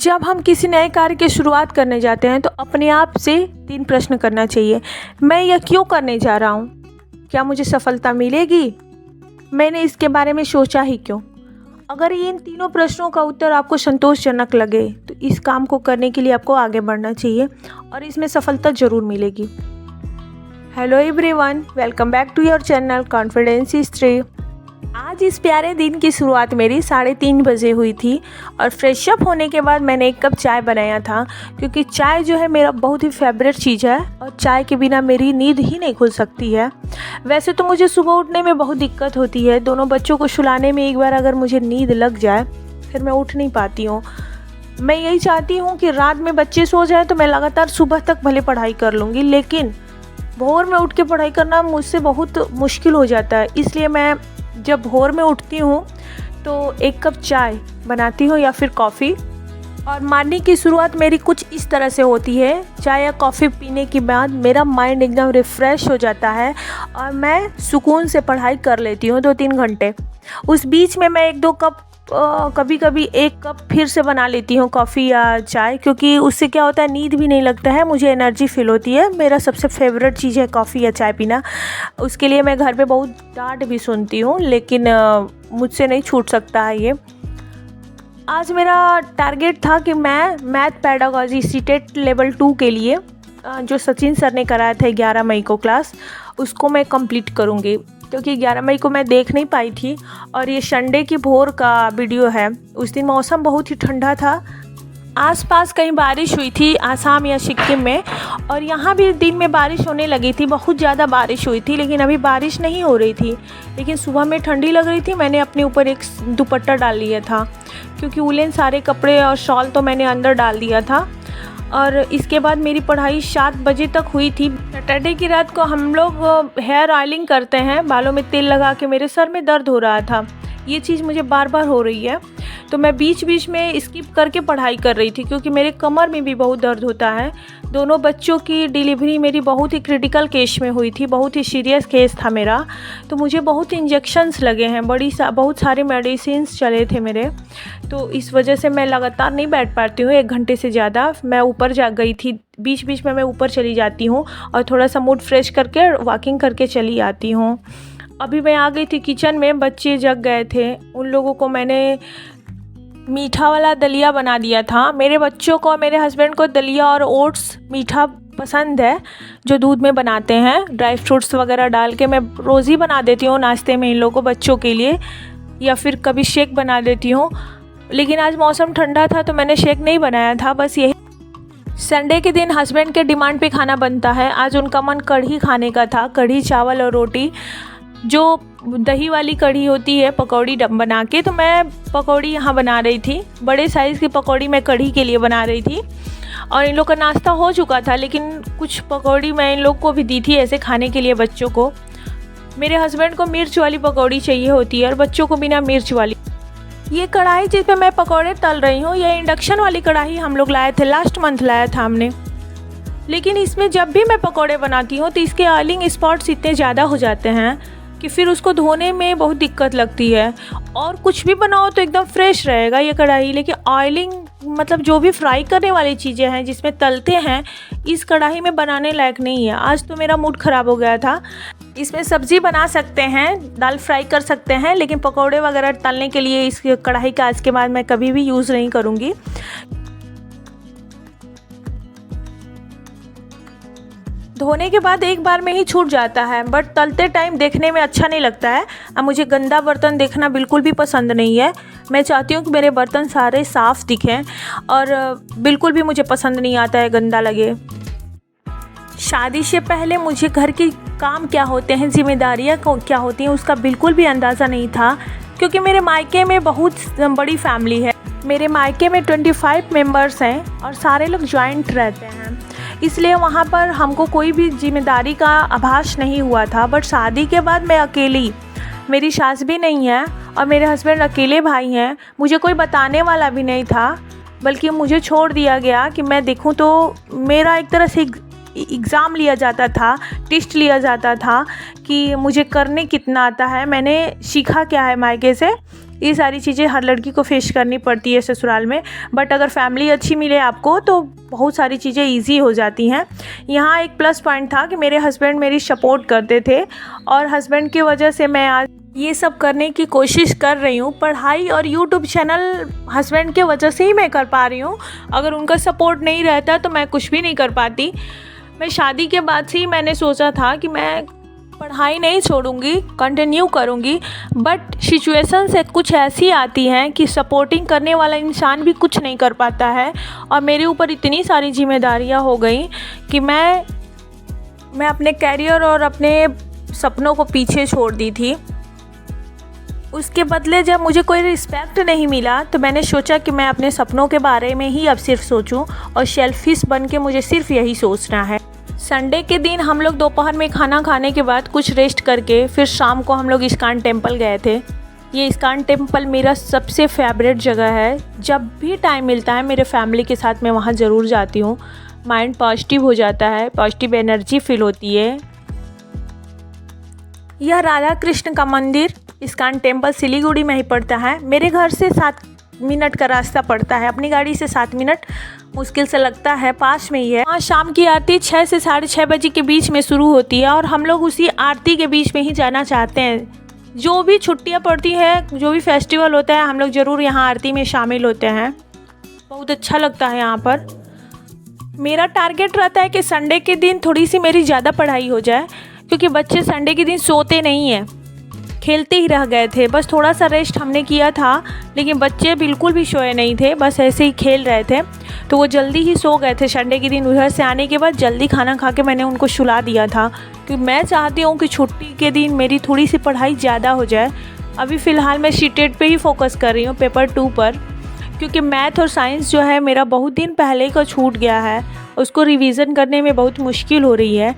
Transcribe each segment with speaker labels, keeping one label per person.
Speaker 1: जब हम किसी नए कार्य की शुरुआत करने जाते हैं तो अपने आप से 3 प्रश्न करना चाहिए। मैं यह क्यों करने जा रहा हूँ? क्या मुझे सफलता मिलेगी? मैंने इसके बारे में सोचा ही क्यों? अगर इन तीनों प्रश्नों का उत्तर आपको संतोषजनक लगे तो इस काम को करने के लिए आपको आगे बढ़ना चाहिए और इसमें सफलता ज़रूर मिलेगी। Hello everyone, welcome back to your channel confidence is 3। आज इस प्यारे दिन की शुरुआत मेरी 3:30 बजे हुई थी और फ्रेश अप होने के बाद मैंने एक कप चाय बनाया था, क्योंकि चाय जो है मेरा बहुत ही फेवरेट चीज़ है और चाय के बिना मेरी नींद ही नहीं खुल सकती है। वैसे तो मुझे सुबह उठने में बहुत दिक्कत होती है, दोनों बच्चों को सुलाने में एक बार अगर मुझे नींद लग जाए फिर मैं उठ नहीं पाती हूँ। मैं यही चाहती हूँ कि रात में बच्चे सो जाए तो मैं लगातार सुबह तक भले पढ़ाई कर लूँगी, लेकिन भोर में उठ के पढ़ाई करना मुझसे बहुत मुश्किल हो जाता है। इसलिए मैं जब भोर में उठती हूँ तो एक कप चाय बनाती हूँ या फिर कॉफ़ी, और मॉर्निंग की शुरुआत मेरी कुछ इस तरह से होती है। चाय या कॉफ़ी पीने के बाद मेरा माइंड एकदम रिफ़्रेश हो जाता है और मैं सुकून से पढ़ाई कर लेती हूँ 2-3 घंटे। उस बीच में मैं 1-2 कप कभी कभी 1 कप फिर से बना लेती हूँ कॉफ़ी या चाय, क्योंकि उससे क्या होता है, नींद भी नहीं लगता है, मुझे एनर्जी फील होती है। मेरा सबसे फेवरेट चीज़ है कॉफ़ी या चाय पीना। उसके लिए मैं घर पे बहुत डांट भी सुनती हूँ, लेकिन मुझसे नहीं छूट सकता है ये। आज मेरा टारगेट था कि मैं मैथ पेडागॉजी सीटेट लेवल 2 के लिए जो सचिन सर ने कराया था 11 मई को क्लास, उसको मैं कंप्लीट करूँगी, क्योंकि 11 मई को मैं देख नहीं पाई थी। और ये संडे की भोर का वीडियो है। उस दिन मौसम बहुत ही ठंडा था, आसपास कहीं बारिश हुई थी आसाम या सिक्किम में, और यहाँ भी दिन में बारिश होने लगी थी, बहुत ज़्यादा बारिश हुई थी, लेकिन अभी बारिश नहीं हो रही थी। लेकिन सुबह में ठंडी लग रही थी। मैंने अपने ऊपर एक दुपट्टा डाल लिया था, क्योंकि वुलन सारे कपड़े और शॉल तो मैंने अंदर डाल दिया था। और इसके बाद मेरी पढ़ाई 7 बजे तक हुई थी। सैटरडे की रात को हम लोग हेयर ऑयलिंग करते हैं, बालों में तेल लगा के। मेरे सर में दर्द हो रहा था, ये चीज़ मुझे बार बार हो रही है, तो मैं बीच बीच में स्किप करके पढ़ाई कर रही थी, क्योंकि मेरे कमर में भी बहुत दर्द होता है। दोनों बच्चों की डिलीवरी मेरी बहुत ही क्रिटिकल केस में हुई थी, बहुत ही सीरियस केस था मेरा, तो मुझे बहुत इंजेक्शंस लगे हैं, बहुत सारे मेडिसिन्स चले थे मेरे, तो इस वजह से मैं लगातार नहीं बैठ पाती हूँ 1 घंटे से ज़्यादा। मैं ऊपर जा गई थी, बीच बीच में मैं ऊपर चली जाती हूँ और थोड़ा सा मूड फ्रेश करके वॉकिंग करके चली आती हूँ। अभी मैं आ गई थी किचन में, बच्चे जग गए थे, उन लोगों को मैंने मीठा वाला दलिया बना दिया था। मेरे बच्चों को, मेरे हस्बैंड को दलिया और ओट्स मीठा पसंद है, जो दूध में बनाते हैं, ड्राई फ्रूट्स वगैरह डाल के। मैं रोज़ ही बना देती हूँ नाश्ते में इन लोगों को, बच्चों के लिए, या फिर कभी शेक बना देती हूँ। लेकिन आज मौसम ठंडा था तो मैंने शेक नहीं बनाया था, बस यही। संडे के दिन हस्बैंड के डिमांड पे खाना बनता है। आज उनका मन कढ़ी खाने का था, कढ़ी चावल और रोटी, जो दही वाली कढ़ी होती है, पकौड़ी बना के। तो मैं पकौड़ी यहाँ बना रही थी, बड़े साइज़ की पकौड़ी मैं कढ़ी के लिए बना रही थी। और इन लोग का नाश्ता हो चुका था, लेकिन कुछ पकौड़ी मैं इन लोग को भी दी थी ऐसे खाने के लिए बच्चों को। मेरे हस्बैंड को मिर्च वाली पकौड़ी चाहिए होती है और बच्चों को बिना मिर्च वाली। ये कढ़ाई जिस पे मैं पकौड़े तल रही हूँ, ये इंडक्शन वाली कढ़ाई हम लोग लाए थे, लास्ट मंथ लाया था हमने। लेकिन इसमें जब भी मैं पकौड़े बनाती हूँ तो इसके ऑयलिंग स्पॉट्स इतने ज़्यादा हो जाते हैं कि फिर उसको धोने में बहुत दिक्कत लगती है। और कुछ भी बनाओ तो एकदम फ्रेश रहेगा ये कढ़ाई, लेकिन ऑयलिंग मतलब जो भी फ्राई करने वाली चीज़ें हैं जिसमें तलते हैं, इस कढ़ाई में बनाने लायक नहीं है। आज तो मेरा मूड ख़राब हो गया था। इसमें सब्ज़ी बना सकते हैं, दाल फ्राई कर सकते हैं, लेकिन पकौड़े वगैरह तलने के लिए इस कढ़ाई का आज के बाद मैं कभी भी यूज़ नहीं करूँगी। धोने के बाद एक बार में ही छूट जाता है, बट तलते टाइम देखने में अच्छा नहीं लगता है। अब मुझे गंदा बर्तन देखना बिल्कुल भी पसंद नहीं है। मैं चाहती हूँ कि मेरे बर्तन सारे साफ़ दिखें, और बिल्कुल भी मुझे पसंद नहीं आता है गंदा लगे। शादी से पहले मुझे घर के काम क्या होते हैं, जिम्मेदारियाँ क्या होती हैं, उसका बिल्कुल भी अंदाज़ा नहीं था, क्योंकि मेरे मायके में बहुत बड़ी फैमिली है। मेरे मायके में 25 मेंबर्स हैं और सारे लोग जॉइंट रहते हैं, इसलिए वहाँ पर हमको कोई भी जिम्मेदारी का आभास नहीं हुआ था। बट शादी के बाद मैं अकेली, मेरी सास भी नहीं है और मेरे हस्बैंड अकेले भाई हैं, मुझे कोई बताने वाला भी नहीं था, बल्कि मुझे छोड़ दिया गया कि मैं देखूँ। तो मेरा एक तरह से एग्ज़ाम लिया जाता था, टेस्ट लिया जाता था कि मुझे करने कितना आता है, मैंने सीखा क्या है मायके से। ये सारी चीज़ें हर लड़की को फेस करनी पड़ती है ससुराल में। बट अगर फैमिली अच्छी मिले आपको तो बहुत सारी चीज़ें ईजी हो जाती हैं। यहाँ एक प्लस पॉइंट था कि मेरे हस्बैंड मेरी सपोर्ट करते थे और हस्बैंड की वजह से मैं आज ये सब करने की कोशिश कर रही हूँ। पढ़ाई और यूट्यूब चैनल हस्बैंड के वजह से ही मैं कर पा रही हूँ। अगर उनका सपोर्ट नहीं रहता तो मैं कुछ भी नहीं कर पाती। मैं शादी के बाद से ही मैंने सोचा था कि मैं पढ़ाई नहीं छोड़ूंगी, कंटिन्यू करूंगी। बट सिचुएशन से कुछ ऐसी आती हैं कि सपोर्टिंग करने वाला इंसान भी कुछ नहीं कर पाता है और मेरे ऊपर इतनी सारी जिम्मेदारियां हो गई कि मैं अपने कैरियर और अपने सपनों को पीछे छोड़ दी थी। उसके बदले जब मुझे कोई रिस्पेक्ट नहीं मिला तो मैंने सोचा कि मैं अपने सपनों के बारे में ही अब सिर्फ सोचूं और सेल्फिश बन के मुझे सिर्फ यही सोचना है। संडे के दिन हम लोग दोपहर में खाना खाने के बाद कुछ रेस्ट करके फिर शाम को हम लोग इस्कॉन टेम्पल गए थे। ये इस्कॉन टेम्पल मेरा सबसे फेवरेट जगह है। जब भी टाइम मिलता है मेरे फैमिली के साथ मैं वहाँ ज़रूर जाती हूँ। माइंड पॉजिटिव हो जाता है, पॉजिटिव एनर्जी फील होती है। यह राधा कृष्ण का मंदिर इस्कॉन टेम्पल सिलीगुड़ी में ही पड़ता है। मेरे घर से 7 मिनट का रास्ता पड़ता है, अपनी गाड़ी से 7 मिनट मुश्किल से लगता है, पास में ही है। वहाँ शाम की आरती 6 से 6:30 बजे के बीच में शुरू होती है और हम लोग उसी आरती के बीच में ही जाना चाहते हैं। जो भी छुट्टियाँ पड़ती हैं, जो भी फेस्टिवल होता है, हम लोग ज़रूर यहाँ आरती में शामिल होते हैं। बहुत अच्छा लगता है यहाँ पर। मेरा टारगेट रहता है कि संडे के दिन थोड़ी सी मेरी ज़्यादा पढ़ाई हो जाए, क्योंकि बच्चे संडे के दिन सोते नहीं हैं, खेलते ही रह गए थे। बस थोड़ा सा रेस्ट हमने किया था, लेकिन बच्चे बिल्कुल भी सोए नहीं थे, बस ऐसे ही खेल रहे थे। तो वो जल्दी ही सो गए थे संडे के दिन। उधर से आने के बाद जल्दी खाना खा के मैंने उनको सुला दिया था, क्योंकि मैं चाहती हूँ कि छुट्टी के दिन मेरी थोड़ी सी पढ़ाई ज़्यादा हो जाए। अभी फ़िलहाल मैं सीटेट पे ही फोकस कर रही हूँ, पेपर 2 पर, क्योंकि मैथ और साइंस जो है मेरा बहुत दिन पहले का छूट गया है। उसको रिवीज़न करने में बहुत मुश्किल हो रही है।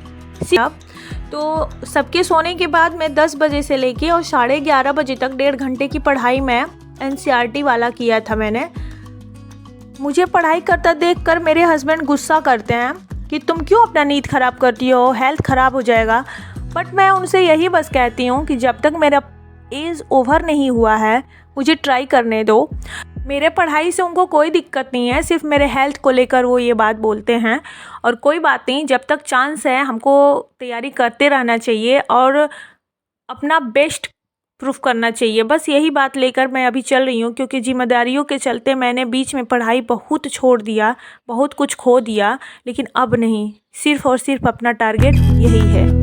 Speaker 1: तो सबके सोने के बाद मैं 10 बजे से लेके और 11:30 बजे तक 1.5 घंटे की पढ़ाई मैं NCERT वाला किया था मैंने। मुझे पढ़ाई करता देखकर मेरे हस्बैंड गुस्सा करते हैं कि तुम क्यों अपना नींद ख़राब करती हो, हेल्थ ख़राब हो जाएगा। बट मैं उनसे यही बस कहती हूँ कि जब तक मेरा एज ओवर नहीं हुआ है मुझे ट्राई करने दो। मेरे पढ़ाई से उनको कोई दिक्कत नहीं है, सिर्फ मेरे हेल्थ को लेकर वो ये बात बोलते हैं। और कोई बात नहीं, जब तक चांस है हमको तैयारी करते रहना चाहिए और अपना बेस्ट प्रूफ करना चाहिए। बस यही बात लेकर मैं अभी चल रही हूँ, क्योंकि जिम्मेदारियों के चलते मैंने बीच में पढ़ाई बहुत छोड़ दिया, बहुत कुछ खो दिया। लेकिन अब नहीं, सिर्फ और सिर्फ अपना टारगेट यही है।